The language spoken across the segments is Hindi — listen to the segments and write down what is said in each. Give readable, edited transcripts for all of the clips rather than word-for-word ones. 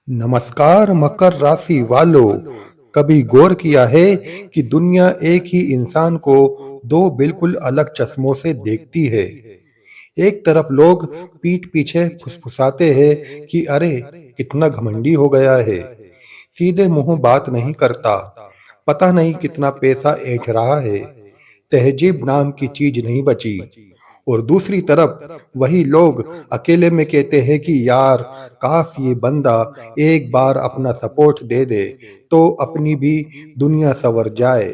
नमस्कार मकर राशि वालों। कभी गौर किया है कि दुनिया एक ही इंसान को दो बिल्कुल अलग चश्मों से देखती है। एक तरफ लोग पीठ पीछे फुसफुसाते हैं कि अरे कितना घमंडी हो गया है, सीधे मुंह बात नहीं करता, पता नहीं कितना पैसा ऐंठ रहा है, तहजीब नाम की चीज नहीं बची। और दूसरी तरफ वही लोग अकेले में कहते हैं कि यार काश ये बंदा एक बार अपना सपोर्ट दे दे तो अपनी भी दुनिया संवर जाए।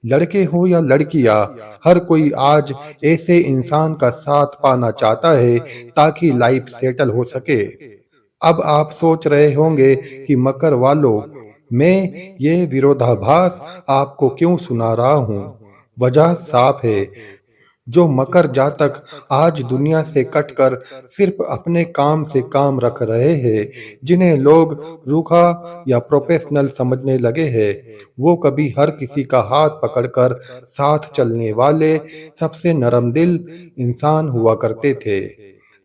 लड़के हो या लड़कियां, हर कोई आज ऐसे इंसान का साथ पाना चाहता है ताकि लाइफ सेटल हो सके। अब आप सोच रहे होंगे कि मकर वालों, मैं ये विरोधाभास आपको क्यों सुना रहा हूं। वजह साफ है। जो मकर जातक आज दुनिया से कटकर सिर्फ अपने काम से काम रख रहे हैं, जिन्हें लोग रूखा या प्रोफेशनल समझने लगे हैं, वो कभी हर किसी का हाथ पकड़कर साथ चलने वाले सबसे नरम दिल इंसान हुआ करते थे।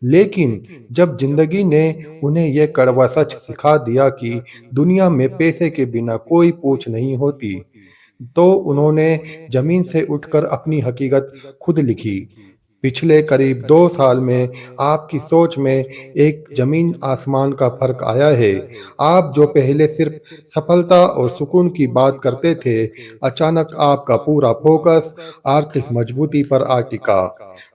लेकिन जब जिंदगी ने उन्हें यह कड़वा सच सिखा दिया कि दुनिया में पैसे के बिना कोई पूछ नहीं होती, तो उन्होंने जमीन से उठकर अपनी हकीकत खुद लिखी। पिछले करीब 2 साल में आपकी सोच में एक जमीन आसमान का फर्क आया है। आप जो पहले सिर्फ सफलता और सुकून की बात करते थे, अचानक आपका पूरा फोकस आर्थिक मजबूती पर आ टिका।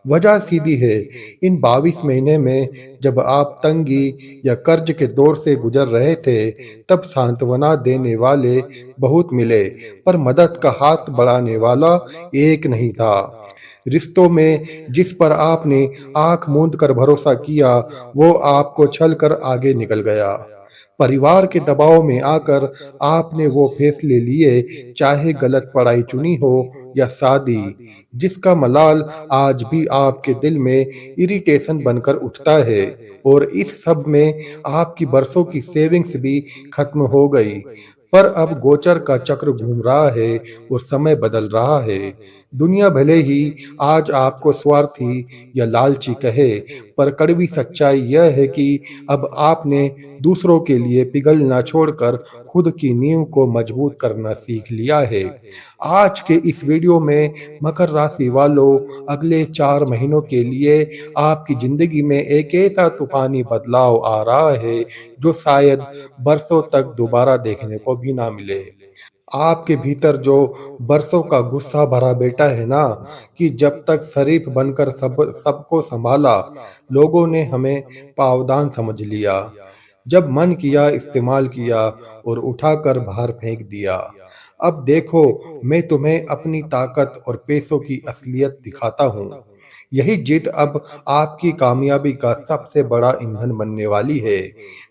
वजह सीधी है। इन 22 महीने में जब आप तंगी या कर्ज के दौर से गुजर रहे थे, तब सांत्वना देने वाले बहुत मिले, पर मदद का हाथ बढ़ाने वाला एक नहीं था। रिश्तों में जिस पर आपने आंख मूंद कर भरोसा किया, वो आपको छल कर आगे निकल गया। परिवार के दबाव में आकर आपने वो फैसले लिए, चाहे गलत पढ़ाई चुनी हो या शादी, जिसका मलाल आज भी आपके दिल में इरिटेशन बनकर उठता है। और इस सब में आपकी बरसों की सेविंग्स भी खत्म हो गई। पर अब गोचर का चक्र घूम रहा है और समय बदल रहा है। दुनिया भले ही आज आपको स्वार्थी या लालची कहे, पर कड़वी सच्चाई यह है कि अब आपने दूसरों के लिए पिघलना छोड़कर खुद की नींव को मजबूत करना सीख लिया है। आज के इस वीडियो में मकर राशि वालों, अगले 4 महीनों के लिए आपकी जिंदगी में एक ऐसा तूफानी बदलाव आ रहा है जो शायद बरसों तक दोबारा देखने को भी ना मिले। आपके भीतर जो बरसों का गुस्सा भरा बेटा है ना, कि जब तक शरीफ बनकर सबको संभाला, लोगों ने हमें पावदान समझ लिया। जब मन किया इस्तेमाल किया और उठाकर बाहर फेंक दिया। अब देखो, मैं तुम्हें अपनी ताकत और पैसों की असलियत दिखाता हूँ। यही जिद अब आपकी कामयाबी का सबसे बड़ा ईंधन बनने वाली है।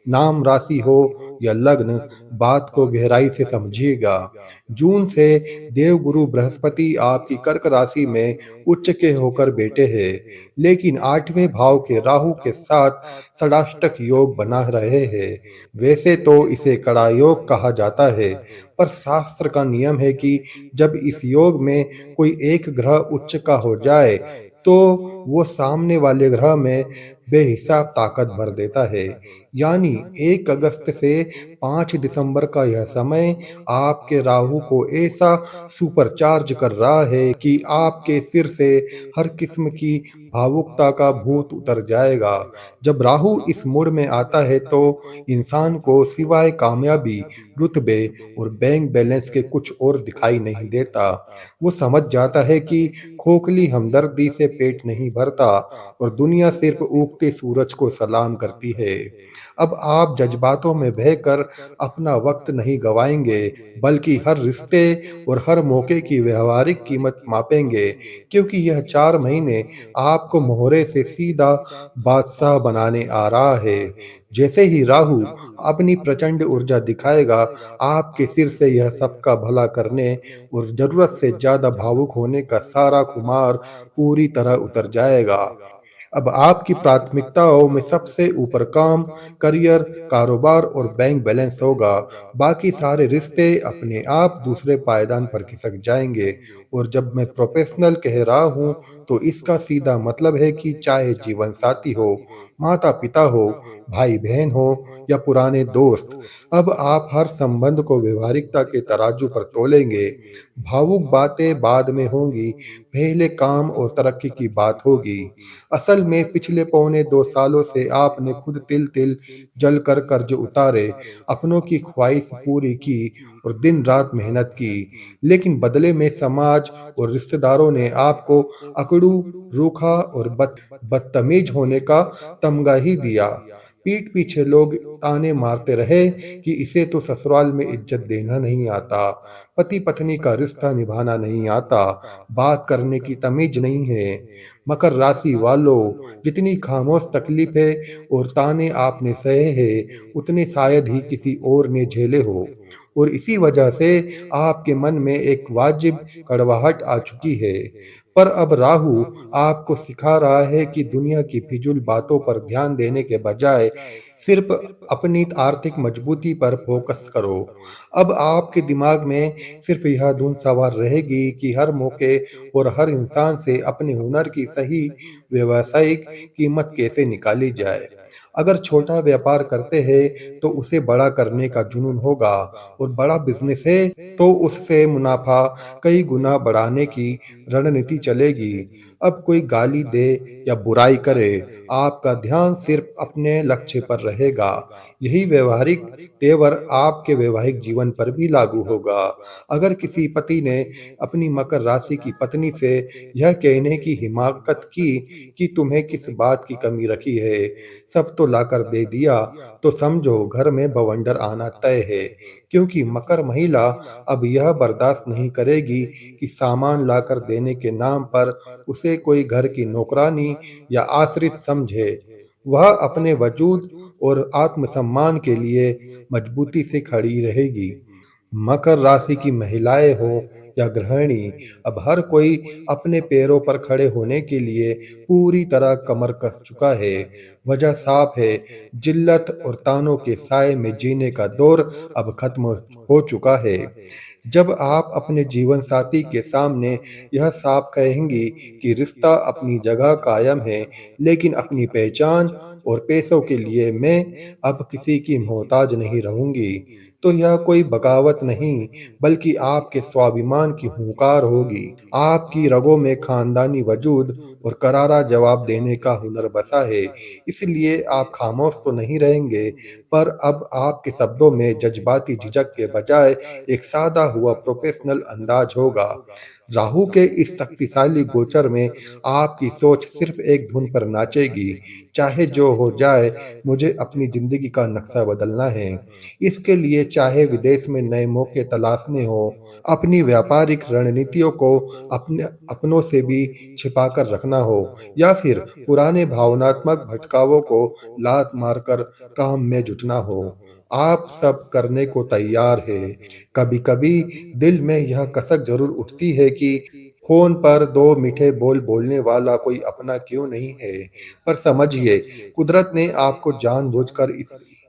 नाम राशि हो या लग्न, बात को गहराई से समझिएगा। जून से देवगुरु बृहस्पति आपकी कर्क राशि में उच्च के होकर बैठे हैं, लेकिन 8वें भाव के राहु के साथ षडाष्टक योग बना रहे हैं। वैसे तो इसे कड़ा योग कहा जाता है, पर शास्त्र का नियम है कि जब इस योग में कोई एक ग्रह उच्च का हो जाए, तो वो सामने वाले ग्रह में बेहिसाब ताकत भर देता है। यानी 1 अगस्त से 5 दिसंबर का यह समय आपके राहु को ऐसा सुपरचार्ज कर रहा है कि आपके सिर से हर किस्म की भावुकता का भूत उतर जाएगा। जब राहु इस मोड में आता है तो इंसान को सिवाय कामयाबी, रुतबे और बैंक बैलेंस के कुछ और दिखाई नहीं देता। वो समझ जाता है कि खोखली हमदर्दी से पेट नहीं भरता और दुनिया सिर्फ उगते सूरज को सलाम करती है। अब आप जज्बातों में बहकर अपना वक्त नहीं गवाएंगे, बल्कि हर रिश्ते और हर मौके की व्यवहारिक कीमत मापेंगे, क्योंकि यह 4 महीने आपको मोहरे से सीधा बादशाह बनाने आ रहा है। जैसे ही राहु अपनी प्रचंड ऊर्जा दिखाएगा, आपके सिर से यह सबका भला करने और जरूरत से ज्यादा भावुक होने का सारा खुमार पूरी तरह उतर जाएगा। अब आपकी प्राथमिकताओं में सबसे ऊपर काम, करियर, कारोबार और बैंक बैलेंस होगा। बाकी सारे रिश्ते अपने आप दूसरे पायदान पर खिसक जाएंगे। और जब मैं प्रोफेशनल कह रहा हूं, तो इसका सीधा मतलब है कि चाहे जीवन साथी हो, माता-पिता हो, भाई-बहन हो या पुराने दोस्त। अब आप हर संबंध को व्यवहारिकता के तराजू पर तोलेंगे। भावुक बातें बाद में होंगी, पहले काम और तरक्की की बात होगी। असल में पिछले पौने 2 सालों से आपने खुद तिल-तिल जल कर कर्ज उतारे, अपनों की ख्वाहिश पूरी की और दिन-रात मेहनत की। लेकिन बदले में समाज और रिश्तेदारों ने आपको अकड़ू, रूखा और बदतमीज होने का तमगा ही दिया। पीठ पीछे लोग ताने मारते रहे कि इसे तो ससुराल में इज्जत देना नहीं आता, पति पत्नी का रिश्ता निभाना नहीं आता, बात करने की तमीज नहीं है। मकर राशि वालों, जितनी खामोश तकलीफें और ताने आपने सहे हैं, उतने शायद ही किसी और ने झेले हो। और इसी वजह से आपके मन में एक वाजिब कड़वाहट आ चुकी है। पर अब राहु आपको सिखा रहा है कि दुनिया की फिजूल बातों पर ध्यान देने के बजाय सिर्फ अपनी आर्थिक मजबूती पर फोकस करो। अब आपके दिमाग में सिर्फ यह धुन सवार रहेगी कि हर मौके और हर इंसान से अपने हुनर की सही व्यावसायिक कीमत कैसे निकाली जाए। अगर छोटा व्यापार करते हैं तो उसे बड़ा करने का जुनून होगा, और बड़ा बिजनेस है तो उससे मुनाफा कई गुना बढ़ाने की रणनीति चलेगी। अब कोई गाली दे या बुराई करे, आपका ध्यान सिर्फ अपने लक्ष्य पर रहेगा। यही व्यवहारिक तेवर आपके वैवाहिक जीवन पर भी लागू होगा। अगर किसी पति ने अपनी मकर राशि की पत्नी से यह कहने की हिमाकत की कि तुम्हें किस बात की कमी रखी है, सब तो लाकर दे दिया, तो समझो घर में बवंडर आना तय है। क्योंकि मकर महिला अब यह बर्दाश्त नहीं करेगी कि सामान लाकर देने के नाम पर उसे कोई घर की नौकरानी या आश्रित समझे। वह अपने वजूद और आत्मसम्मान के लिए मजबूती से खड़ी रहेगी। मकर राशि की महिलाएं हो या गृहिणी, अब हर कोई अपने पैरों पर खड़े होने के लिए पूरी तरह कमर कस चुका है। वजह साफ है, जिल्लत और तानों के साए में जीने का दौर अब खत्म हो चुका है। जब आप अपने जीवन साथी के सामने यह साफ कहेंगी कि रिश्ता अपनी जगह कायम है, लेकिन अपनी पहचान और पैसों के लिए मैं अब किसी की मोहताज नहीं रहूंगी, तो यह कोई बगावत नहीं, बल्कि आपके स्वाभिमान की हुंकार होगी। आपकी रगों में खानदानी वजूद और करारा जवाब देने का हुनर बसा है, इसलिए आप खामोश तो नहीं रहेंगे, पर अब आपके शब्दों में जज्बाती झिझक के बजाय एक सादा हुआ प्रोफेशनल अंदाज होगा। राहु के इस शक्तिशाली गोचर में आपकी सोच सिर्फ एक धुन पर नाचेगी, चाहे जो हो जाए, मुझे अपनी जिंदगी का नक्शा बदलना है। इसके लिए चाहे विदेश में नए मौके तलाशने हो, अपनी व्यापारिक रणनीतियों को अपने अपनों से भी छिपाकर रखना हो, या फिर पुराने भावनात्मक भटकावों को लात मारकर काम में जुटना हो, आप सब करने को तैयार है। कभी-कभी दिल में यह कसक जरूर उठती है कि फोन पर दो मीठे बोल बोलने वाला कोई अपना क्यों नहीं है। पर समझिए, कुदरत ने आपको जानबूझकर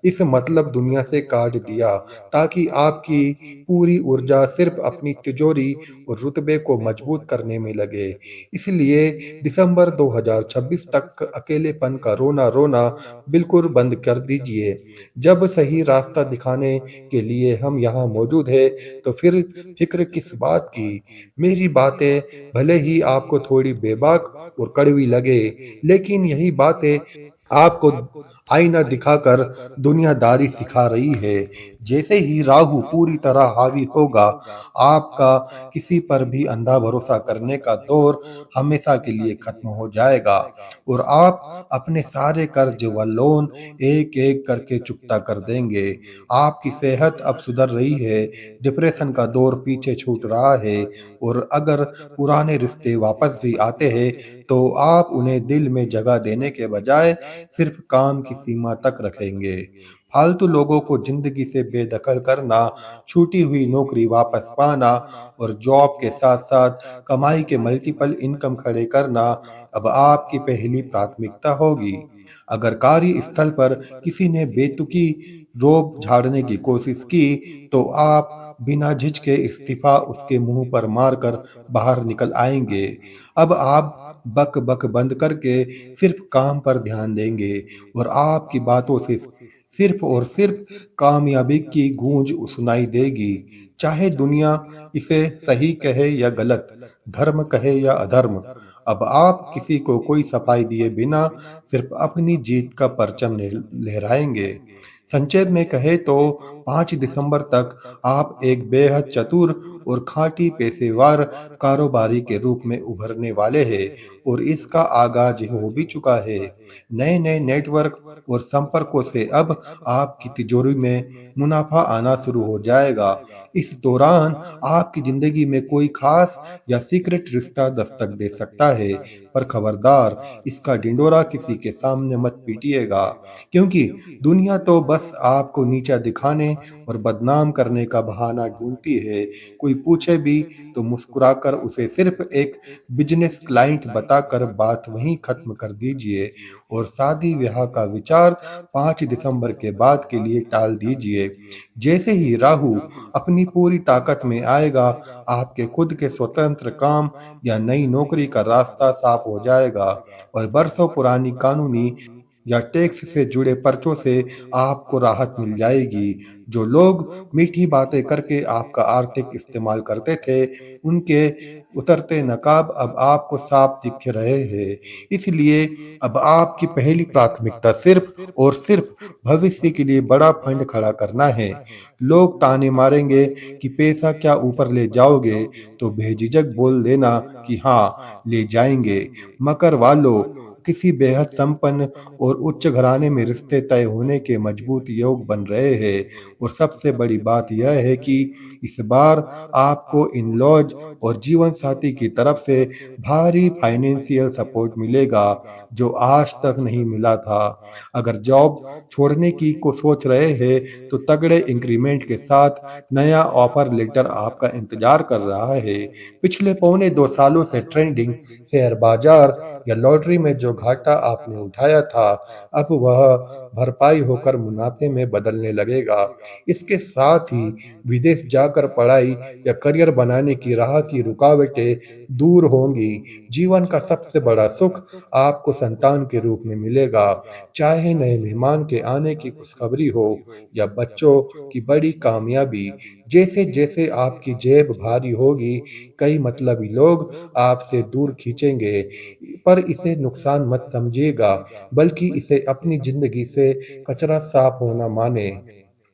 इस मतलब दुनिया से काट दिया, ताकि आपकी पूरी ऊर्जा सिर्फ अपनी तिजोरी और रुतबे को मजबूत करने में लगे। इसलिए दिसंबर 2026 तक अकेलेपन का रोना रोना बिल्कुल बंद कर दीजिए। जब सही रास्ता दिखाने के लिए हम यहाँ मौजूद है, तो फिर फिक्र किस बात की। मेरी बातें भले ही आपको थोड़ी बेबाक और कड़वी लगे, लेकिन यही बातें आपको आईना दिखाकर दुनियादारी सिखा रही है। जैसे ही राहु पूरी तरह हावी होगा, आपका किसी पर भी अंधा भरोसा करने का दौर हमेशा के लिए खत्म हो जाएगा, और आप अपने सारे कर्ज व लोन एक एक करके चुकता कर देंगे। आपकी सेहत अब सुधर रही है, डिप्रेशन का दौर पीछे छूट रहा है, और अगर पुराने रिश्ते वापस भी आते हैं तो आप उन्हें दिल में जगह देने के बजाय सिर्फ काम की सीमा तक रखेंगे। फालतू लोगों को जिंदगी से बेदखल करना, छूटी हुई नौकरी वापस पाना और जॉब के साथ साथ कमाई के मल्टीपल इनकम खड़े करना अब आपकी पहली प्राथमिकता होगी। अगर कार्यस्थल पर किसी ने बेतुकी रोब झाड़ने की कोशिश की, तो आप बिना झिझके इस्तीफा उसके मुंह पर मारकर बाहर निकल आएंगे। अब आप बक बक बंद करके सिर्फ काम पर ध्यान देंगे और आपकी बातों से सिर्फ और सिर्फ कामयाबी की गूंज सुनाई देगी। चाहे दुनिया इसे सही कहे या गलत, धर्म कहे या अधर्म, अब आप किसी को कोई सफाई दिए बिना सिर्फ अपनी जीत का परचम लहराएंगे। संक्षेप में कहे तो 5 दिसंबर तक आप एक बेहद चतुर और खांटी पेशेवर कारोबारी के रूप में उभरने वाले हैं और इसका आगाज हो भी चुका है। नए नए नेटवर्क और संपर्कों से अब आपकी तिजोरी में मुनाफा आना शुरू हो जाएगा। इस दौरान आपकी जिंदगी में कोई खास या सीक्रेट रिश्ता दस्तक दे सकता है, पर खबरदार, इसका ढिंडोरा किसी के सामने मत पीटिएगा, क्योंकि दुनिया तो बस आपको नीचा दिखाने और बदनाम करने का बहाना ढूंढती है। कोई पूछे भी तो मुस्कुराकर उसे सिर्फ एक बिजनेस क्लाइंट बताकर बात वहीं खत्म कर दीजिए और शादी ब्याह का विचार 5 दिसंबर के बाद के लिए टाल दीजिए। जैसे ही राहु अपनी पूरी ताकत में आएगा, आपके खुद के स्वतंत्र काम या नई नौकरी का रास्ता साफ हो जाएगा और बरसों पुरानी कानूनी या टैक्स से जुड़े पर्चों से आपको राहत मिल जाएगी। जो लोग मीठी बातें करके आपका आर्थिक इस्तेमाल करते थे, उनके उतरते नकाब अब आपको साफ दिख रहे हैं। इसलिए अब आपकी पहली प्राथमिकता सिर्फ और सिर्फ भविष्य के लिए बड़ा फंड खड़ा करना है। लोग ताने मारेंगे कि पैसा क्या ऊपर ले जाओगे, तो बेझिझक बोल देना कि हाँ, ले जाएंगे। मकर वालों, किसी बेहद संपन्न और उच्च घराने में रिश्ते तय होने के मजबूत योग बन रहे हैं और सबसे बड़ी बात यह है कि इस बार आपको इन लॉज और जीवन साथी की तरफ से भारी फाइनेंशियल सपोर्ट मिलेगा, जो आज तक नहीं मिला था। अगर जॉब छोड़ने की को सोच रहे हैं, तो तगड़े इंक्रीमेंट के साथ नया ऑफर लेटर आपका इंतजार कर रहा है। पिछले पौने 2 सालों से ट्रेंडिंग शेयर बाजार या लॉटरी में जो घाटा आपने उठाया था, अब वह भरपाई होकर मुनाफे में बदलने लगेगा। इसके साथ ही विदेश जाकर पढ़ाई या करियर बनाने की राह की रुकावटें दूर होंगी। जीवन का सबसे बड़ा सुख आपको संतान के रूप में मिलेगा, चाहे नए मेहमान के आने की खुशखबरी हो या बच्चों की बड़ी कामयाबी। जैसे जैसे आपकी जेब भारी होगी, कई मतलबी लोग आपसे दूर खींचेंगे, पर इसे नुकसान मत समझिएगा, बल्कि इसे अपनी जिंदगी से कचरा साफ होना माने।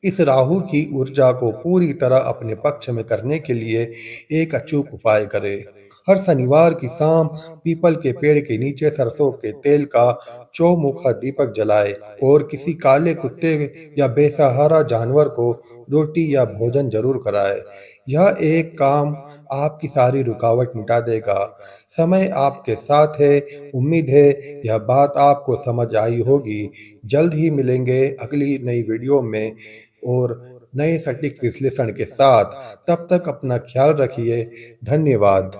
इस राहु की ऊर्जा को पूरी तरह अपने पक्ष में करने के लिए एक अचूक उपाय करें। हर शनिवार की शाम पीपल के पेड़ के नीचे सरसों के तेल का चौमुखा दीपक जलाए और किसी काले कुत्ते या बेसहारा जानवर को रोटी या भोजन जरूर कराए। यह एक काम आपकी सारी रुकावट मिटा देगा। समय आपके साथ है। उम्मीद है यह बात आपको समझ आई होगी। जल्द ही मिलेंगे अगली नई वीडियो में और नए सटीक विश्लेषण के साथ। तब तक अपना ख्याल रखिए। धन्यवाद।